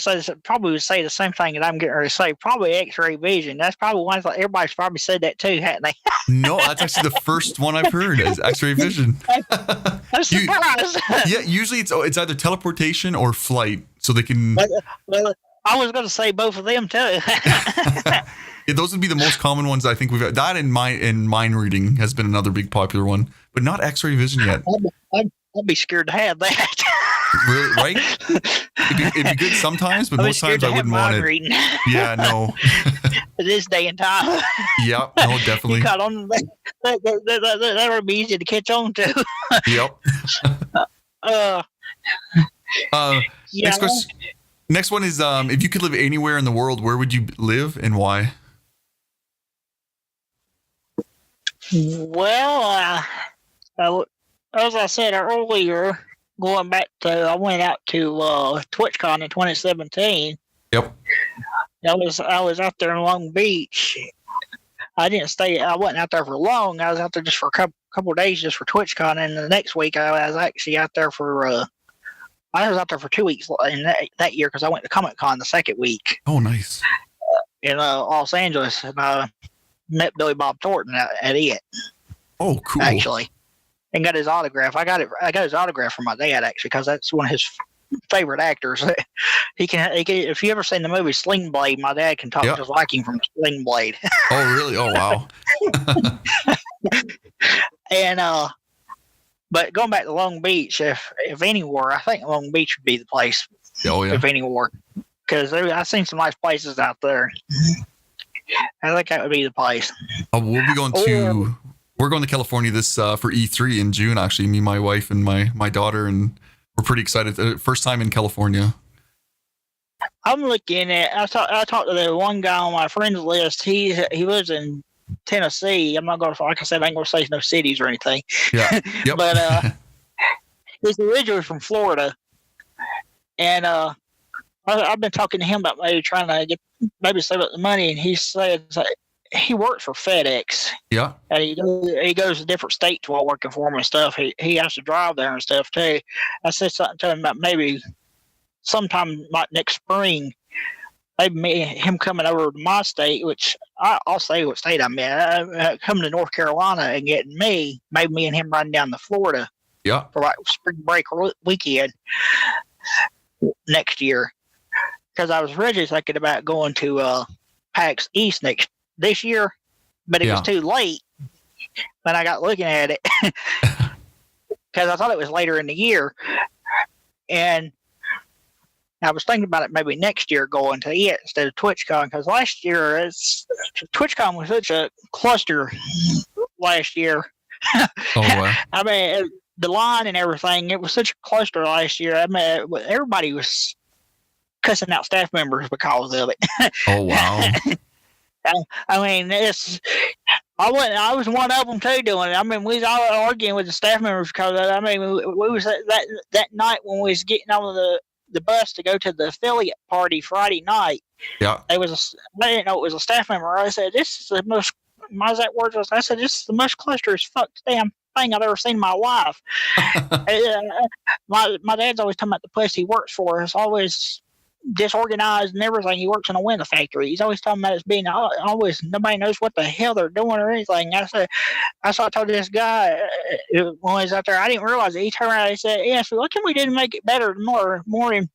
would say the same thing that I'm getting ready to say. Probably X-ray vision. That's probably one. Everybody's probably said that too, haven't they? No, that's actually the first one I've heard is X-ray vision. I'm surprised. Yeah, usually it's either teleportation or flight, so they can. Well, I was going to say both of them too. Yeah, those would be the most common ones I think we've had. That and mind reading has been another big popular one, but not X-ray vision yet. I'd be scared to have that. Really, right? It'd be good sometimes, but most times I wouldn't want it. Reading. Yeah, no. This day and time. Yeah, no, definitely. Caught on that would be easy to catch on to. Yep. Next one is if you could live anywhere in the world, where would you live and why? Well, as I said earlier, going back to, I went out to TwitchCon in 2017. Yep. I was out there in Long Beach. I didn't stay. I wasn't out there for long. I was out there just for a couple of days just for TwitchCon, and the next week I was actually out there for. I was out there for 2 weeks in that year because I went to Comic Con the second week. Oh, nice. In Los Angeles, and I met Billy Bob Thornton at it. Oh, cool. Actually, and got his autograph. I got his autograph from my dad actually because that's one of his favorite actors. He can. If you ever seen the movie Sling Blade, my dad can talk just like him from Sling Blade. Oh, really? Oh, wow. And but going back to Long Beach, if anywhere, I think Long Beach would be the place. Oh, yeah. If anywhere, because I've seen some nice places out there. I think that would be the place. We'll be going to. We're going to California this for E3 in June. Actually, me, my wife, and my daughter, and we're pretty excited. First time in California. I'm looking at. I talked to the one guy on my friends list. He lives in Tennessee. I'm not going to, like I said, I ain't going to say no cities or anything. Yeah. Yep. But he's originally from Florida, and I've been talking to him about maybe trying to maybe save up the money, and he said he works for FedEx. Yeah. And he goes to different states while working for him and stuff. He has to drive there and stuff too. I said something to him about maybe sometime like next spring, maybe him coming over to my state, which I'll say what state I'm in, coming to North Carolina and getting maybe me and him riding down to Florida. Yeah. For like spring break weekend next year. Because I was originally thinking about going to PAX East this year, but it was too late when I got looking at it because I thought it was later in the year, and I was thinking about it maybe next year going to it instead of TwitchCon because last year TwitchCon was such a cluster last year. Oh, wow. I mean, the line and everything, it was such a cluster last year. I mean, everybody was cussing out staff members because of it. Oh, wow. I mean, I was one of them too doing it. I mean, we was all arguing with the staff members because I mean, we was that night when we was getting on the bus to go to the affiliate party Friday night. Yeah. I didn't know it was a staff member. I said, "This is the most." My exact words was, "I said this is the most cluster as fuck damn thing I've ever seen in my life." My dad's always talking about the place he works for. It's always disorganized and everything. He works in a window factory. He's always talking about it being always nobody knows what the hell they're doing or anything. I told this guy when he was out there, I didn't realize it. He turned around and he said, "Yeah, so what can we do to make it better tomorrow morning?"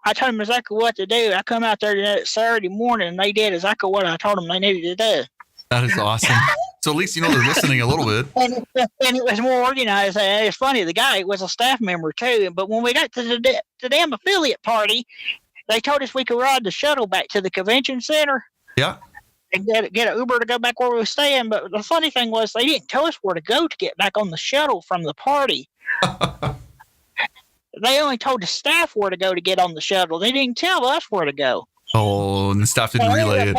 I told him exactly what to do. I come out there Saturday morning and they did exactly what I told them they needed to do. That is awesome. So at least they're listening a little bit. And it was more organized. And it's funny, the guy was a staff member too. But when we got to the damn affiliate party, they told us we could ride the shuttle back to the convention center. Yeah. And get an Uber to go back where we were staying. But the funny thing was they didn't tell us where to go to get back on the shuttle from the party. They only told the staff where to go to get on the shuttle. They didn't tell us where to go. Oh, and the staff didn't relay it.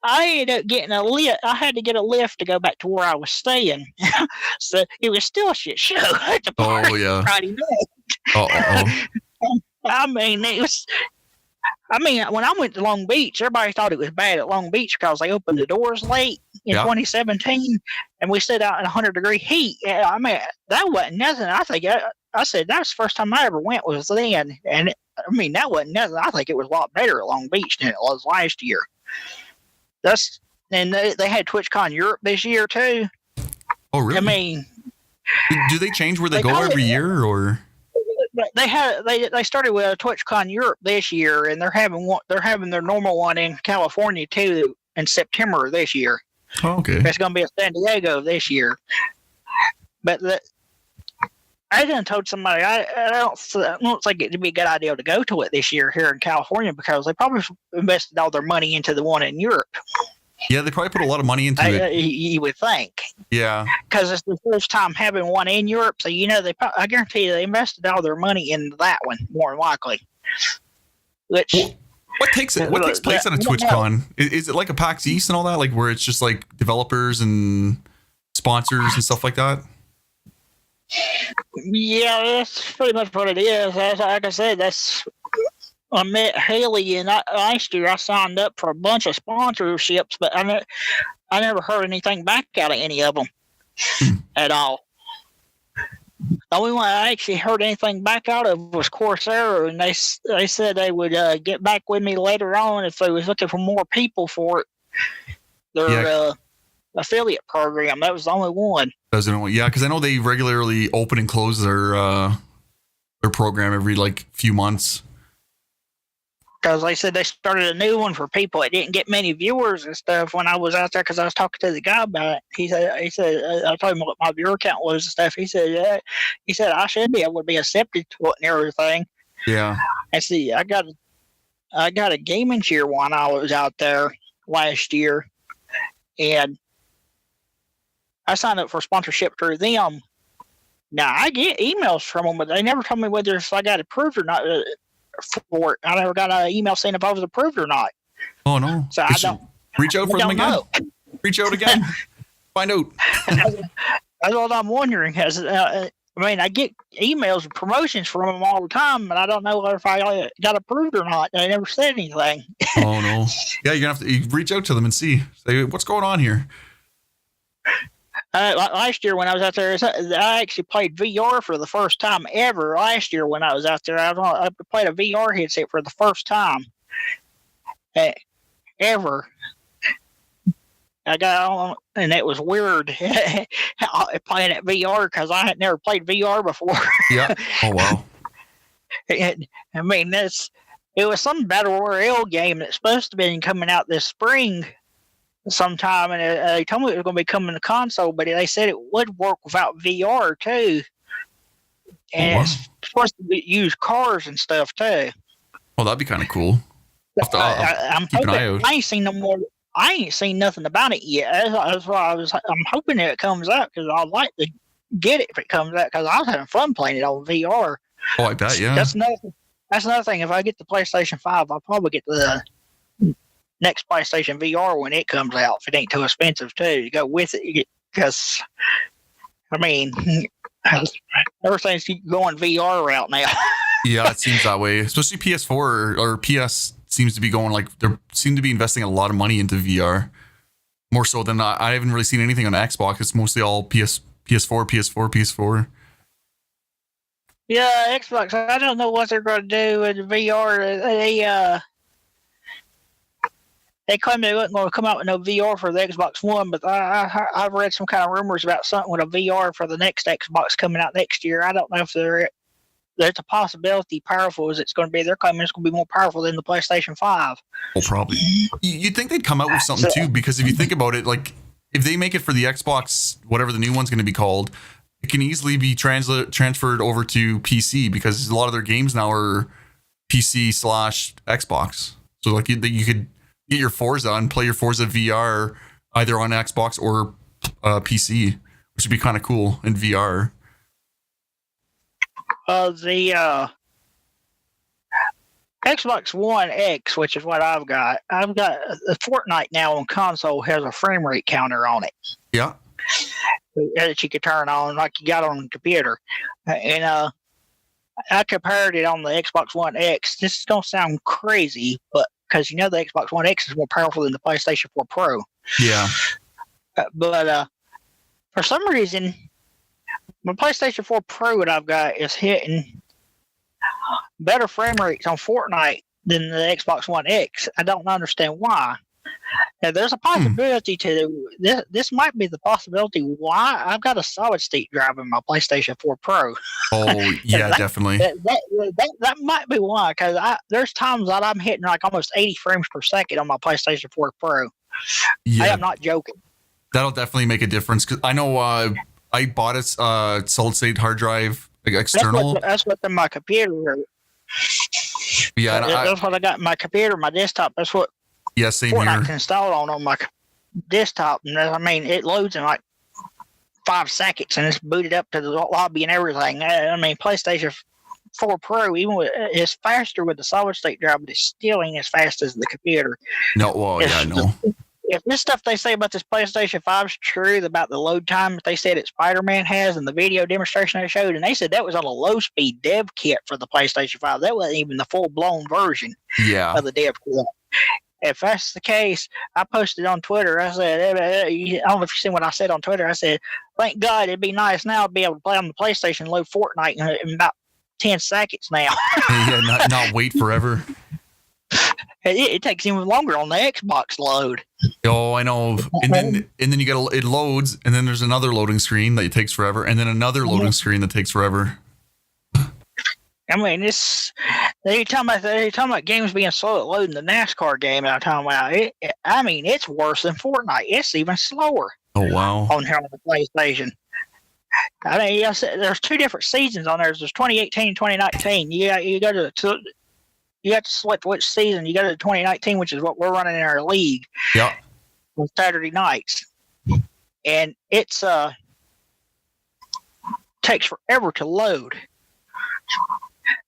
I ended up getting a lift. I had to get a lift to go back to where I was staying. So it was still a shit show at the party. Oh, yeah. Friday night. Uh-oh. I mean, when I went to Long Beach, everybody thought it was bad at Long Beach because they opened the doors late in 2017, and we stood out in 100-degree heat. I mean, that wasn't nothing. I think I said that was the first time I ever went was then, and I mean that wasn't nothing. I think it was a lot better at Long Beach than it was last year. And they had TwitchCon Europe this year too. Oh, really? I mean, do they change where they go every year, or? They started with TwitchCon Europe this year, and they're having their normal one in California too in September this year. Oh, okay. It's going to be in San Diego this year. But I done told somebody I don't think it'd be a good idea to go to it this year here in California because they probably invested all their money into the one in Europe. Yeah, they probably put a lot of money into it. You would think. Yeah. Because it's the first time having one in Europe, so I guarantee you they invested all their money into that one more than likely. Which what takes place at a TwitchCon? Is it like a PAX East and all that, like where it's just like developers and sponsors and stuff like that? Yeah, that's pretty much what it is. Like I said, I met Haley, and last year I signed up for a bunch of sponsorships, but I never heard anything back out of any of them at all. The only one I actually heard anything back out of was Coursera, and they said they would get back with me later on if they was looking for more people for it. Their affiliate program. That was the only one. Yeah, because I know they regularly open and close their program every like few months. Because they said they started a new one for people that didn't get many viewers and stuff when I was out there, because I was talking to the guy about it. He said I told him what my viewer count was and stuff. He said I should be able to be accepted to it and everything. Yeah. And see, I got a gaming cheer when I was out there last year, and I signed up for sponsorship through them. Now I get emails from them, but they never told me whether if I got approved or not. For it. I never got an email saying if I was approved or not. Oh no! So I don't reach out for them again. Know. Reach out again. Find out. That's what I'm wondering. I get emails and promotions from them all the time, but I don't know if I got approved or not. They never said anything. Oh no! Yeah, you're gonna have to reach out to them and see. Say what's going on here. Last year when I was out there, I actually played VR for the first time ever. Last year when I was out there, I played a VR headset for the first time ever. I got on, and it was weird playing at VR because I had never played VR before. Yeah. Oh wow. It was some battle royale game that's supposed to be coming out this spring sometime, and they told me it was going to be coming to console, but they said it would work without VR too, and it's supposed to use cars and stuff too. Well, that'd be kind of cool. I'm hoping. I ain't seen no more. I ain't seen nothing about it yet. That's why I'm hoping that it comes out, because I'd like to get it if it comes out, because I was having fun playing it on VR. Oh, I bet, yeah. That's another thing. If I get the PlayStation 5, I'll probably get the next PlayStation VR when it comes out, if it ain't too expensive too to go with it, because everything's going VR route now. Yeah, it seems that way, especially PS4 or PS seems to be going, like, they seem to be investing a lot of money into VR, more so than I haven't really seen anything on Xbox. It's mostly all PS4. Yeah, Xbox, I don't know what they're going to do with VR. They claim they wasn't going to come out with no VR for the Xbox One, but I've read some kind of rumors about something with a VR for the next Xbox coming out next year. I don't know if there's a possibility powerful as it's going to be. They're claiming it's going to be more powerful than the PlayStation 5. Well, probably. You'd think they'd come out with something too, because if you think about it, like, if they make it for the Xbox, whatever the new one's going to be called, it can easily be transferred over to PC, because a lot of their games now are PC/Xbox. So like you could get your Forza and play your Forza VR either on Xbox or PC, which would be kind of cool in VR. The Xbox One X, which is what I've got Fortnite now on console has a frame rate counter on it. Yeah. That you could turn on like you got on the computer. And I compared it on the Xbox One X. This is going to sound crazy, but because the Xbox One X is more powerful than the PlayStation 4 Pro. Yeah. But for some reason, my PlayStation 4 Pro that I've got is hitting better frame rates on Fortnite than the Xbox One X. I don't understand why. Now, there's a possibility to this might be the possibility why I've got a solid state drive in my PlayStation 4 Pro. Oh yeah, definitely. That might be why, because there's times that I'm hitting like almost 80 frames per second on my PlayStation 4 Pro. Yeah, I am not joking. That'll definitely make a difference, because I know I bought a solid state hard drive, like external. That's what's in my computer. Yeah, that's what I got in my computer, my desktop. That's what. Yeah, same Fortnite's here. Installed on my desktop, and it loads in like 5 seconds, and it's booted up to the lobby and everything. PlayStation 4 Pro, even it's faster with the solid state drive, but it's still ain't as fast as the computer. No, well, yeah, no. if this stuff they say about this PlayStation 5 is true about the load time that they said that Spider-Man has and the video demonstration they showed, and they said that was on a low-speed dev kit for the PlayStation 5. That wasn't even the full-blown version Yeah. of the dev kit. If that's the case, I posted on Twitter. I said, I don't know if you seen what I said on Twitter. I said, thank God it'd be nice now to be able to play on the PlayStation and load Fortnite in about 10 seconds now. Yeah, not wait forever. It takes even longer on the Xbox load. Oh, I know. And then you get it loads, and then there's another loading screen that takes forever, and then another loading screen that takes forever. I mean, they're talking about games being slow at loading. The NASCAR game that I'm talking about, it's worse than Fortnite. It's even slower. Oh, wow. On here on the PlayStation. I mean, yes, there's two different seasons on there. There's 2018 and 2019. You have to select which season. You go to 2019, which is what we're running in our league. Yeah. On Saturday nights, and it's takes forever to load.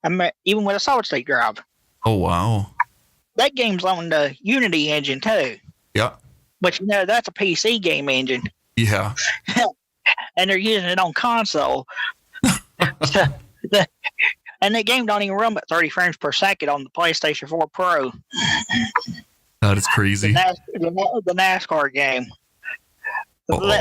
I mean, even with a solid state drive. Oh, wow. That game's on the Unity engine too. Yeah. But that's a PC game engine. Yeah. And they're using it on console. And the game don't even run but 30 frames per second on the PlayStation 4 Pro. That is crazy. The NASCAR game.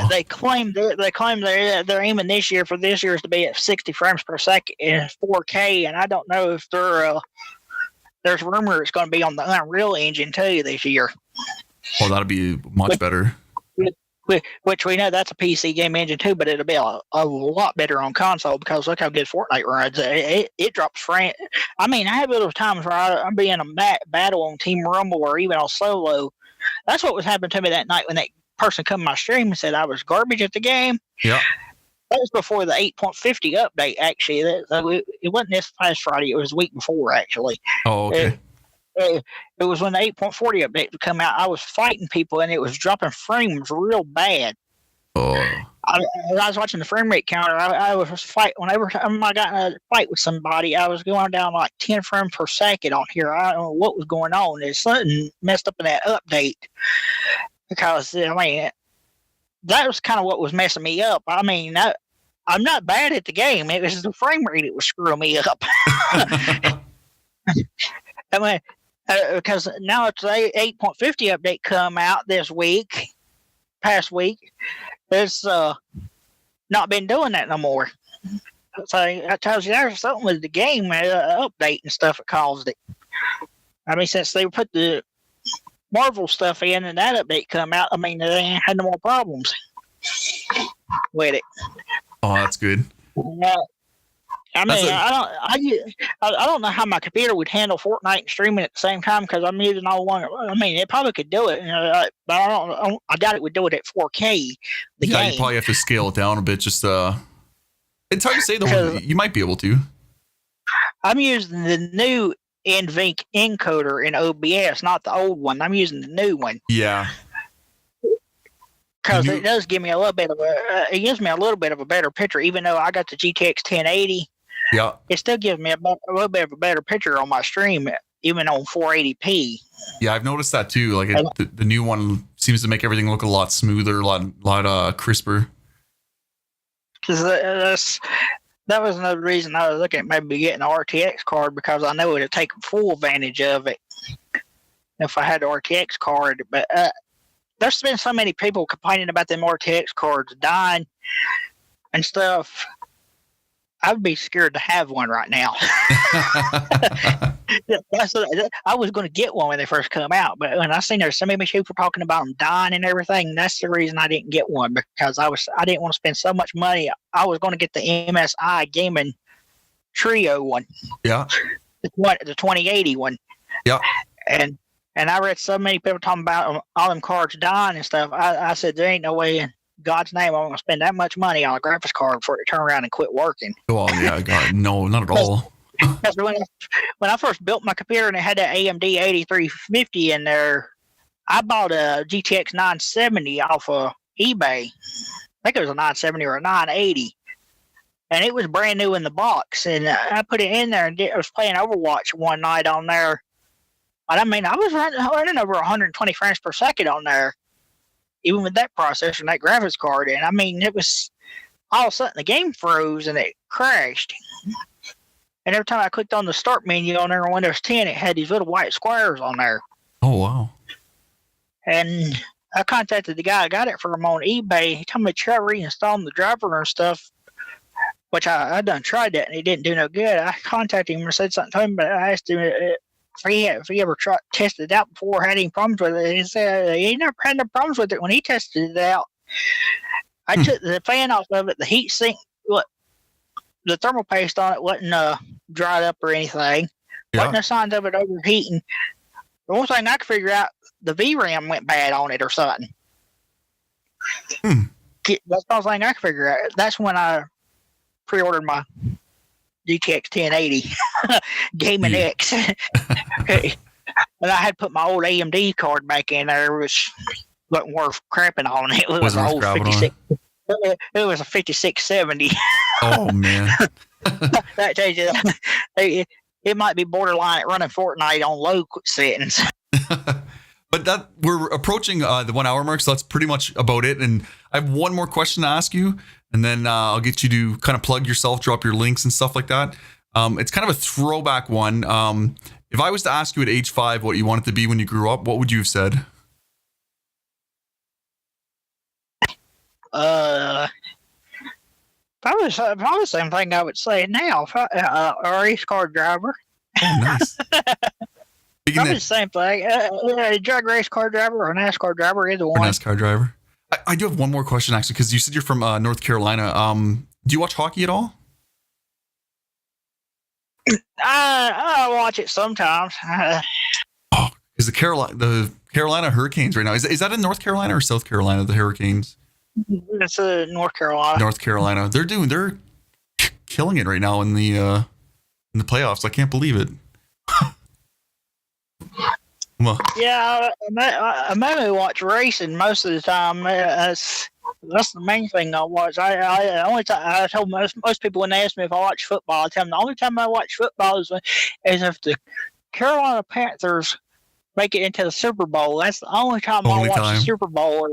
They claim they're aiming this year for this year's to be at 60 frames per second in 4K, and I don't know if there's rumor it's going to be on the Unreal Engine too this year. Well, that'll be much better. Which we know that's a PC game engine too, but it'll be a lot better on console because look how good Fortnite runs. It drops frame. I mean, I have little times where I'm being a battle on Team Rumble or even on solo. That's what was happening to me that night when that person come to my stream and said I was garbage at the game. Yeah. That was before the 8.50 update, actually. It wasn't this past Friday. It was the week before, actually. Oh, okay. It was when the 8.40 update would come out. I was fighting people, and it was dropping frames real bad. Oh. I was watching the frame rate counter. I was fighting. Whenever I got in a fight with somebody, I was going down like 10 frames per second on here. I don't know what was going on. There's something messed up in that update. Because, I mean, that was kind of what was messing me up. I mean, I'm not bad at the game. It was the frame rate that was screwing me up. I mean, because now it's the 8.50 update come out past week. It's not been doing that no more. So that tells you there's something with the game update and stuff that caused it. I mean, since they put the Marvel stuff in and that update come out, I mean, they ain't had no more problems with it. Oh, that's good. I mean, I don't know how my computer would handle Fortnite and streaming at the same time because I'm using all one. I mean, it probably could do it, but I doubt it would do it at 4K. You probably have to scale it down a bit. Just it's hard to say though. You might be able to. I'm using the new NVENC encoder in OBS, not the old one. I'm using the new one. Yeah. Because it does give me a little bit of a better picture, even though I got the GTX 1080. Yeah. It still gives me a little bit of a better picture on my stream, even on 480p. Yeah, I've noticed that too. Like the new one seems to make everything look a lot smoother, a lot crisper. Because that was another reason I was looking at maybe getting an RTX card because I know it would take full advantage of it if I had the RTX card. But there's been so many people complaining about them RTX cards dying and stuff. I'd be scared to have one right now. I was going to get one when they first come out, but when I seen there's so many people talking about them dying and everything, that's the reason I didn't get one because I didn't want to spend so much money. I was going to get the MSI Gaming Trio one. Yeah. The 2080 one. Yeah. And I read so many people talking about all them cards dying and stuff. I said, there ain't no way in God's name I'm going to spend that much money on a graphics card before it turn around and quit working. Oh, yeah, God, no, not at all. Because when I first built my computer and it had that AMD 8350 in there, I bought a GTX 970 off of eBay. I think it was a 970 or a 980. And it was brand new in the box. And I put it in there and I was playing Overwatch one night on there. And I mean, I was running over 120 frames per second on there. even with that processor and that graphics card. And I mean, it was all of a sudden the game froze and it crashed. And every time I clicked on the start menu on there on Windows 10, it had these little white squares on there. Oh, wow. And I contacted the guy I got it from on eBay. He told me to try reinstalling the driver and stuff, which I done tried that and it didn't do no good. I contacted him and said something to him, but I asked him if he ever tested it out before, had any problems with it. He said he never had no problems with it when he tested it out. I took the fan off of it, the heat sink, the thermal paste on it wasn't dried up or anything. Yeah. Wasn't no signs of it overheating. The only thing I could figure out, the VRAM went bad on it or something. That's the only thing I could figure out. That's when I pre-ordered my GTX 1080 Gaming X. And I had put my old AMD card back in there, which wasn't worth crapping on. It was an old 56. It was a 5670. Oh, man. That tells you it might be borderline at running Fortnite on low settings. But that we're approaching the 1 hour mark, so that's pretty much about it. And I have one more question to ask you, and then I'll get you to kind of plug yourself, drop your links and stuff like that. It's kind of a throwback one. If I was to ask you at age 5 what you wanted to be when you grew up, what would you have said? Probably the same thing I would say now. A race car driver. Oh, nice. Probably the same thing. A drag race car driver or a NASCAR driver, either one. Or NASCAR driver. I do have one more question, actually, because you said you're from North Carolina. Do you watch hockey at all? I watch it sometimes. Is the Carolina Hurricanes right now? Is that in North Carolina or South Carolina? The Hurricanes. It's North Carolina. North Carolina. They're killing it right now in the playoffs. I can't believe it. Well, yeah, I mainly watch racing most of the time. That's the main thing I watch. I told most people when they ask me if I watch football, I tell them the only time I watch football is if the Carolina Panthers make it into the Super Bowl. That's the only time I watch the Super Bowl.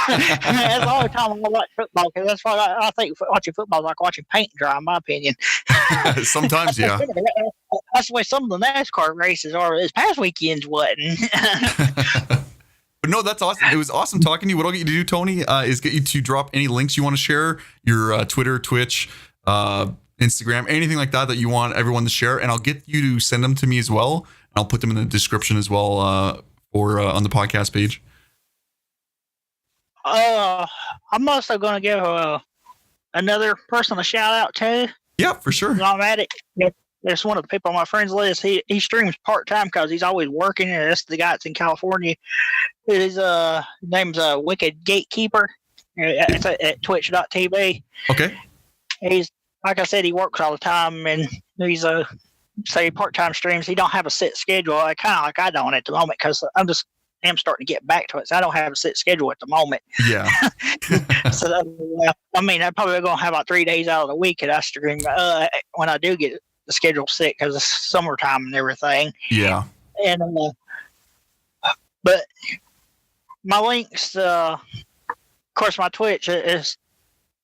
That's the only time I watch football, because that's why I think watching football is like watching paint dry, in my opinion. Sometimes, yeah. That's the way some of the NASCAR races are. This past weekend's wasn't. But no, that's awesome. It was awesome talking to you. What I'll get you to do, Tony, is get you to drop any links you want to share, your Twitter, Twitch, Instagram, anything like that you want everyone to share, and I'll get you to send them to me as well. I'll put them in the description as well, or on the podcast page. I'm also going to give another person a shout out too. Yeah, for sure. I'm at it. There's one of the people on my friends list. He streams part time because he's always working, and that's the guy that's in California. His name's Wicked Gatekeeper. It's at Twitch.tv. Okay. He's, like I said, he works all the time, and he's say part-time streams. He don't have a set schedule, kind of like I don't at the moment, because I'm starting to get back to it. So I don't have a set schedule at the moment. Yeah. So I mean, I'm probably going to have about 3 days out of the week that I stream when I do get the schedule set, because it's summertime and everything. Yeah. And but my links, of course, my Twitch is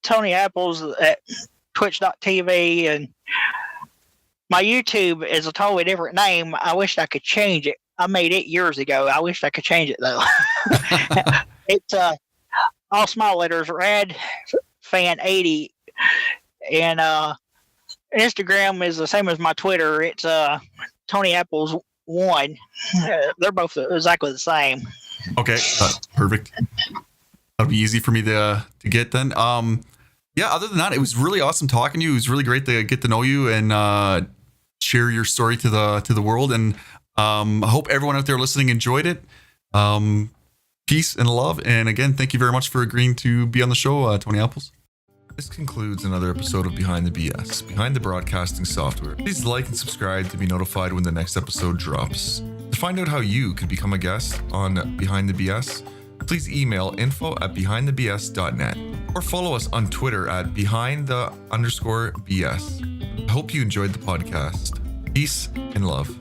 Tony Apples at Twitch.tv, and my YouTube is a totally different name. I wish I could change it. I made it years ago. I wish I could change it though. It's all small letters, RadFan80, and Instagram is the same as my Twitter. It's Tony Apples 1. They're both exactly the same. Okay, perfect. That'll be easy for me to get then. Yeah. Other than that, it was really awesome talking to you. It was really great to get to know you and share your story to the world. And I hope everyone out there listening enjoyed it. Peace and love. And again, thank you very much for agreeing to be on the show, Tony Apples. This concludes another episode of Behind the BS, Behind the Broadcasting Software. Please like and subscribe to be notified when the next episode drops. To find out how you could become a guest on Behind the BS, please email info@behindthebs.net or follow us on Twitter at @behind_BS. I hope you enjoyed the podcast. Peace and love.